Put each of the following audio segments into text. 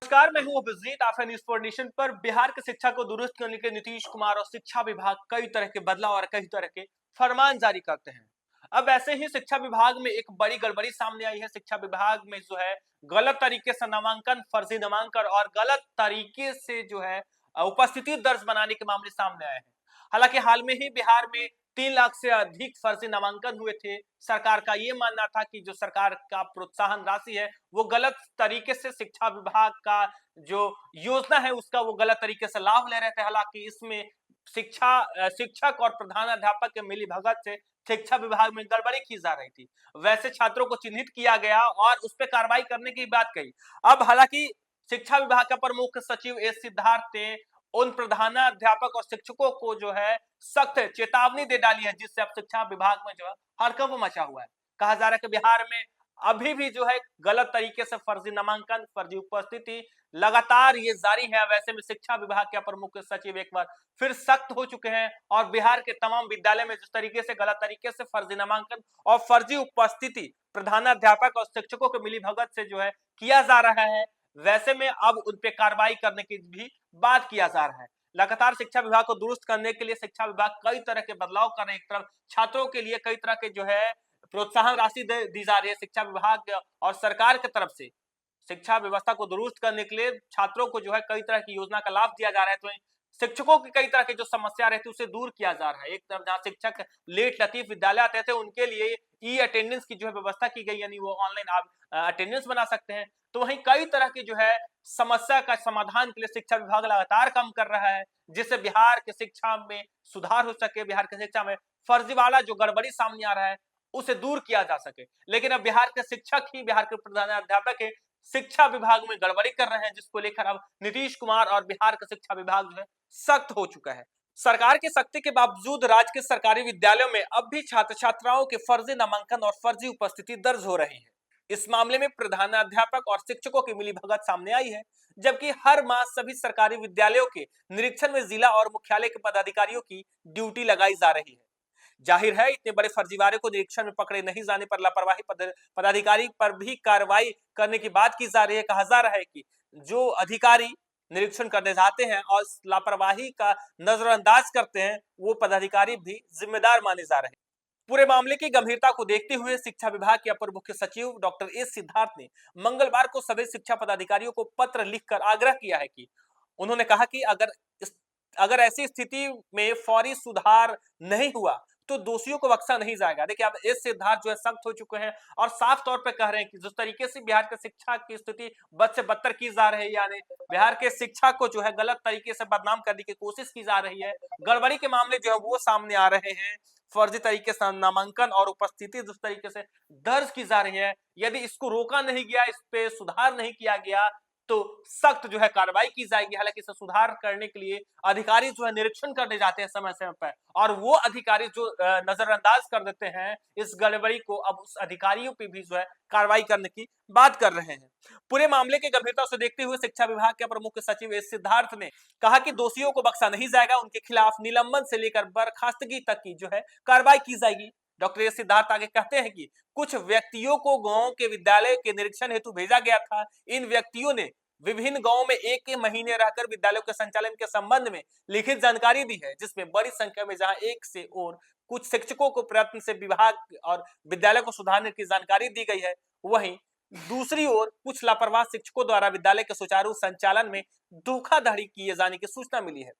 नमस्कार, मैं हूं अभिजीत। आप हैं न्यूज फॉर नेशन पर। बिहार की शिक्षा को दुरुस्त करने के नीतीश कुमार और शिक्षा विभाग कई तरह के बदलाव और कई तरह के फरमान जारी करते हैं। अब ऐसे ही शिक्षा विभाग में एक बड़ी गड़बड़ी सामने आई है। शिक्षा विभाग में जो है गलत तरीके से नामांकन, फर्जी नामांकन और गलत तरीके से जो है उपस्थिति दर्ज बनाने के मामले सामने आए हैं। हालांकि हाल में ही बिहार में 3 लाख से अधिक फर्जी नामांकन हुए थे। सरकार का ये मानना था कि जो सरकार का प्रोत्साहन राशि है वो गलत तरीके से शिक्षा विभाग का जो योजना है उसका वो गलत तरीके से लाभ ले रहे थे। हालांकि इसमें शिक्षक और प्रधानाध्यापक के मिलीभगत से शिक्षा विभाग में गड़बड़ी की जा रही थी। वैसे छात्रों को चिन्हित किया गया और उस पर कार्रवाई करने की बात कही। अब हालांकि शिक्षा विभाग का प्रमुख सचिव एस सिद्धार्थ ने उन प्रधानाध्यापक और शिक्षकों को जो है सख्त चेतावनी दे डाली है, जिससे अब शिक्षा विभाग में जो है हड़कंप मचा हुआ है। कहा जा रहा है कि बिहार में अभी भी जो है गलत तरीके से फर्जी नामांकन, फर्जी उपस्थिति लगातार ये जारी है। वैसे में शिक्षा विभाग के अपर मुख्य सचिव एक बार फिर सख्त हो चुके हैं और बिहार के तमाम विद्यालय में जिस तरीके से गलत तरीके से फर्जी नामांकन और फर्जी उपस्थिति प्रधानाध्यापक और शिक्षकों के मिलीभगत से जो है किया जा रहा है, वैसे में अब उन पे कार्रवाई करने की भी बात किया जा रहा है। लगातार शिक्षा विभाग को दुरुस्त करने के लिए शिक्षा विभाग कई तरह के बदलाव कर रहे हैं। एक तरफ छात्रों के लिए कई तरह के जो है प्रोत्साहन राशि दी जा रही है शिक्षा विभाग और सरकार की तरफ से। शिक्षा व्यवस्था को दुरुस्त करने के लिए छात्रों को जो है कई तरह की योजना का लाभ दिया जा रहा है। तो शिक्षकों की कई तरह की जो समस्या रहती है उसे दूर किया जा रहा है। एक तरफ जहाँ शिक्षक लेट लतीफ विद्यालय आते थे उनके लिए ई अटेंडेंस की जो है व्यवस्था की गई, यानी वो ऑनलाइन आप अटेंडेंस बना सकते हैं। तो वहीं कई तरह की जो है समस्या का समाधान के लिए शिक्षा विभाग लगातार काम कर रहा है, जिससे बिहार की शिक्षा में सुधार हो सके, बिहार की शिक्षा में फर्जीवाड़ा जो गड़बड़ी सामने आ रहा है उसे दूर किया जा सके। लेकिन अब बिहार के शिक्षक ही, बिहार के प्रधानाध्यापक है, शिक्षा विभाग में गड़बड़ी कर रहे हैं, जिसको लेकर अब नीतीश कुमार और बिहार का शिक्षा विभाग जो है सख्त हो चुका है। सरकार की सख्ती के बावजूद राज्य के सरकारी विद्यालयों में अब भी छात्र छात्राओं के फर्जी नामांकन और फर्जी उपस्थिति दर्ज हो रही है। इस मामले में प्रधानाध्यापक और शिक्षकों की मिलीभगत सामने आई है, जबकि हर माह सभी सरकारी विद्यालयों के निरीक्षण में जिला और मुख्यालय के पदाधिकारियों की ड्यूटी लगाई जा रही है। जाहिर है इतने बड़े फर्जीवाड़े को निरीक्षण में पकड़े नहीं जाने पर लापरवाही पदाधिकारी पर भी कार्रवाई करने की बात की जा रही है। कहा जा रहा है कि जो अधिकारी निरीक्षण करने जाते हैं और लापरवाही का नजरअंदाज करते हैं वो पदाधिकारी भी जिम्मेदार माने जा रहे हैं। पूरे मामले की गंभीरता को देखते हुए शिक्षा विभाग के अपर मुख्य सचिव डॉक्टर एस सिद्धार्थ ने मंगलवार को सभी शिक्षा पदाधिकारियों को पत्र लिखकर आग्रह किया है कि उन्होंने कहा कि अगर ऐसी स्थिति में फौरी सुधार नहीं हुआ तो दोषियों को बख्शा नहीं जाएगा। देखिए अब एस सिद्धार्थ जो है सख्त हो चुके हैं और साफ तौर पे कह रहे हैं कि जिस तरीके से बिहार के शिक्षा की स्थिति बद से बदतर की जा रही है, यानी बिहार के शिक्षा को जो है गलत तरीके से बदनाम करने की कोशिश की जा रही है, गड़बड़ी के मामले जो है वो सामने आ रहे हैं, फर्जी तरीके से नामांकन और उपस्थिति जिस तरीके से दर्ज की जा रही है, यदि इसको रोका नहीं गया, इस पे सुधार नहीं किया गया तो सख्त जो है कार्रवाई की जाएगी। हालांकि इसे सुधार करने के लिए अधिकारी जो है निरीक्षण करने जाते हैं समय समय पर, और वो अधिकारी जो नजरअंदाज कर देते हैं इस गड़बड़ी को, अब उस अधिकारियों पे भी जो है कार्रवाई करने की बात कर रहे हैं। पूरे मामले की गंभीरता से देखते हुए शिक्षा विभाग के प्रमुख सचिव एस सिद्धार्थ ने कहा कि दोषियों को बख्शा नहीं जाएगा, उनके खिलाफ निलंबन से लेकर बर्खास्तगी तक की जो है कार्रवाई की जाएगी। डॉक्टर एस सिद्धार्थ आगे कहते हैं कि कुछ व्यक्तियों को गांव के विद्यालय के निरीक्षण हेतु भेजा गया था। इन व्यक्तियों ने विभिन्न गांवों में एक महीने रहकर विद्यालयों के संचालन के संबंध में लिखित जानकारी दी है, जिसमें बड़ी संख्या में जहां एक से और कुछ शिक्षकों को प्रयत्न से विभाग और विद्यालय को सुधारने की जानकारी दी गई है, वहीं दूसरी ओर कुछ लापरवाह शिक्षकों द्वारा विद्यालय के सुचारू संचालन में धोखाधड़ी किए जाने की सूचना मिली है।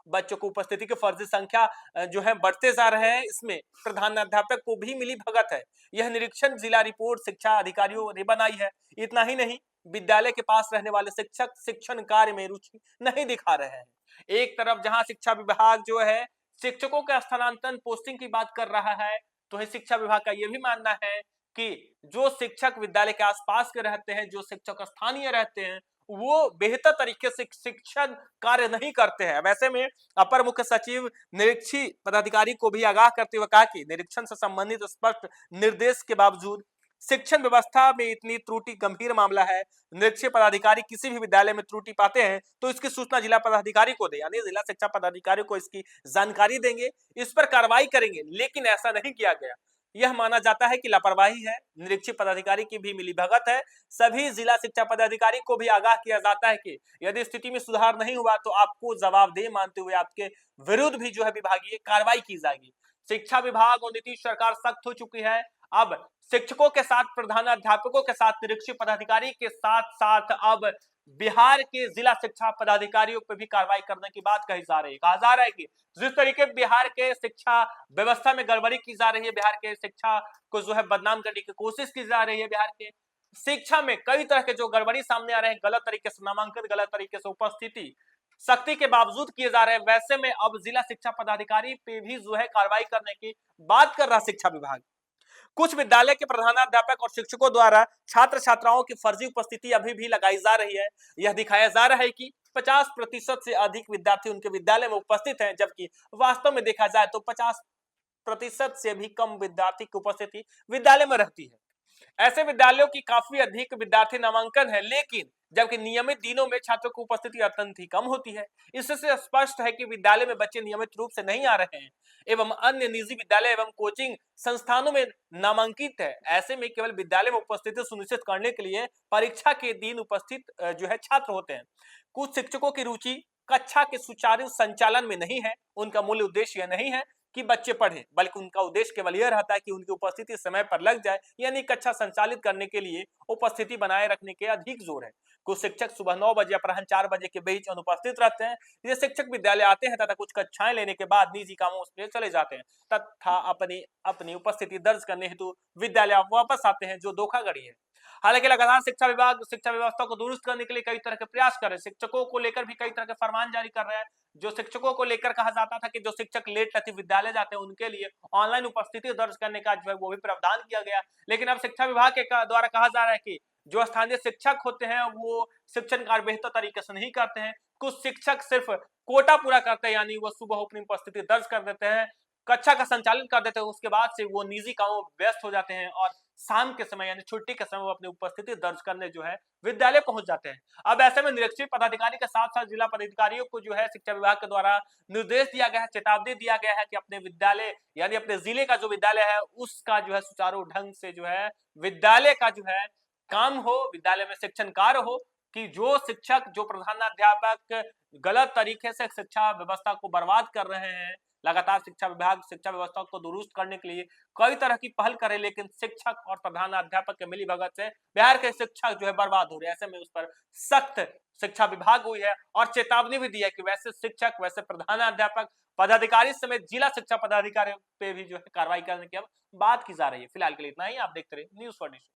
बच्चों को उपस्थिति की फर्जी संख्या जो है बढ़ते जा रहे हैं, इसमें प्रधानाध्यापक को भी मिली भगत है। यह निरीक्षण जिला रिपोर्ट शिक्षा अधिकारियों ने बनाई है। इतना ही नहीं, विद्यालय के पास रहने वाले शिक्षक शिक्षण कार्य में रुचि नहीं दिखा रहे हैं। एक तरफ जहां शिक्षा विभाग जो है शिक्षकों के स्थानांतरण पोस्टिंग की बात कर रहा है, तो है शिक्षा विभाग का यह भी मानना है कि जो शिक्षक विद्यालय के आसपास के रहते हैं, जो शिक्षक स्थानीय रहते हैं, वो बेहतर तरीके से शिक्षण कार्य नहीं करते हैं। वैसे में अपर मुख्य सचिव निरीक्षी पदाधिकारी को भी आगाह करते हुए कहा कि निरीक्षण से संबंधित स्पष्ट निर्देश के बावजूद शिक्षण व्यवस्था में इतनी त्रुटि गंभीर मामला है। निरीक्षी पदाधिकारी किसी भी विद्यालय में त्रुटि पाते हैं तो इसकी सूचना जिला पदाधिकारी को दे, यानी जिला शिक्षा पदाधिकारी को इसकी जानकारी देंगे, इस पर कार्रवाई करेंगे। लेकिन ऐसा नहीं किया गया। यह माना जाता है कि लापरवाही है, निरीक्षित पदाधिकारी की भी मिलीभगत है। सभी जिला शिक्षा पदाधिकारी को भी आगाह किया जाता है कि यदि स्थिति में सुधार नहीं हुआ तो आपको जवाबदेह मानते हुए आपके विरुद्ध भी जो है विभागीय कार्रवाई की जाएगी। शिक्षा विभाग और नीतीश सरकार सख्त हो चुकी है। अब शिक्षकों के साथ प्रधानाध्यापकों के साथ निरीक्षित पदाधिकारी के साथ साथ अब बिहार के जिला शिक्षा पदाधिकारियों पर भी कार्रवाई करने की बात कही जा रही है। कहा जा रहा है कि जिस तरीके बिहार के शिक्षा व्यवस्था में गड़बड़ी की जा रही है, बिहार के शिक्षा को जो है बदनाम करने की कोशिश की जा रही है, बिहार के शिक्षा में कई तरह के जो गड़बड़ी सामने आ रहे हैं, गलत तरीके से नामांकन, गलत तरीके से उपस्थिति सख्ती के बावजूद किए जा रहे हैं, वैसे में अब जिला शिक्षा पदाधिकारी पे भी जो है कार्रवाई करने की बात कर रहा शिक्षा विभाग। कुछ विद्यालय के प्रधानाध्यापक और शिक्षकों द्वारा छात्र छात्राओं की फर्जी उपस्थिति अभी भी लगाई जा रही है। यह दिखाया जा रहा है कि 50% से अधिक विद्यार्थी उनके विद्यालय में उपस्थित हैं, जबकि वास्तव में देखा जाए तो 50% से भी कम विद्यार्थी की उपस्थिति विद्यालय में रहती है। ऐसे विद्यालयों की काफी अधिक विद्यार्थी नामांकन है, लेकिन जबकि नियमित दिनों में छात्रों की उपस्थिति अत्यंत ही कम होती है। इससे स्पष्ट है कि विद्यालय में बच्चे नियमित रूप से नहीं आ रहे हैं एवं अन्य निजी विद्यालय एवं कोचिंग संस्थानों में नामांकित है। ऐसे में केवल विद्यालय में उपस्थिति सुनिश्चित करने के लिए परीक्षा के दिन उपस्थित जो है छात्र होते हैं। कुछ शिक्षकों की रुचि कक्षा के सुचारू संचालन में नहीं है। उनका मूल उद्देश्य यह नहीं है कि बच्चे पढ़ें, बल्कि उनका उद्देश्य केवल यह रहता है कि उनकी उपस्थिति समय पर लग जाए, यानी कक्षा संचालित करने के लिए उपस्थिति बनाए रखने के अधिक जोर है। कुछ शिक्षक सुबह 9 बजे अपराह्न 4 बजे के बीच अनुपस्थित रहते हैं। ये शिक्षक विद्यालय आते हैं तथा कुछ कक्षाएं लेने के बाद निजी कामों से चले जाते हैं तथा अपनी उपस्थिति दर्ज करने हेतु विद्यालय वापस आते हैं, जो धोखाधड़ी है। हालांकि लगातार शिक्षा विभाग शिक्षा व्यवस्था को दुरुस्त करने के लिए कई तरह के प्रयास कर रहे हैं। शिक्षकों को लेकर भी कई तरह के फरमान जारी कर रहे हैं। जो शिक्षकों को लेकर कहा जाता था कि जो शिक्षक लेट रात विद्यालय जाते हैं उनके लिए ऑनलाइन उपस्थिति दर्ज करने का जो है वो भी प्रावधान किया गया। लेकिन अब शिक्षा विभाग के द्वारा कहा जा रहा है कि जो स्थानीय शिक्षक होते हैं वो शिक्षण कार्य बेहतर तरीके से नहीं करते हैं। कुछ शिक्षक सिर्फ कोटा पूरा करते हैं, यानी वो सुबह अपनी उपस्थिति दर्ज कर देते हैं, कक्षा का संचालन कर देते हैं, उसके बाद से वो निजी कामों में व्यस्त हो जाते हैं और शाम के समय यानी छुट्टी के समय वो अपनी उपस्थिति दर्ज करने जो है विद्यालय पहुंच जाते हैं। अब ऐसे में निरीक्षित पदाधिकारी के साथ साथ जिला पदाधिकारियों को जो है शिक्षा विभाग के द्वारा निर्देश दिया गया है, चेतावनी दिया गया है कि अपने विद्यालय यानी अपने जिले का जो विद्यालय है उसका जो है सुचारू ढंग से जो है विद्यालय का जो है काम हो, विद्यालय में शिक्षण कार्य हो, कि जो शिक्षक जो प्रधानाध्यापक गलत तरीके से शिक्षा व्यवस्था को बर्बाद कर रहे हैं। लगातार शिक्षा विभाग शिक्षा व्यवस्था को दुरुस्त करने के लिए कई तरह की पहल करे, लेकिन शिक्षक और प्रधानाध्यापक के मिलीभगत से बिहार के शिक्षक जो है बर्बाद हो रहे हैं। ऐसे में उस पर सख्त शिक्षा विभाग हुई है और चेतावनी भी दी है कि वैसे शिक्षक वैसे प्रधानाध्यापक पदाधिकारी समेत जिला शिक्षा पदाधिकारी पे भी जो है कार्रवाई करने की अब बात की जा रही है। फिलहाल के लिए इतना ही। आप देखते रहिए न्यूज़ फॉर नेशन।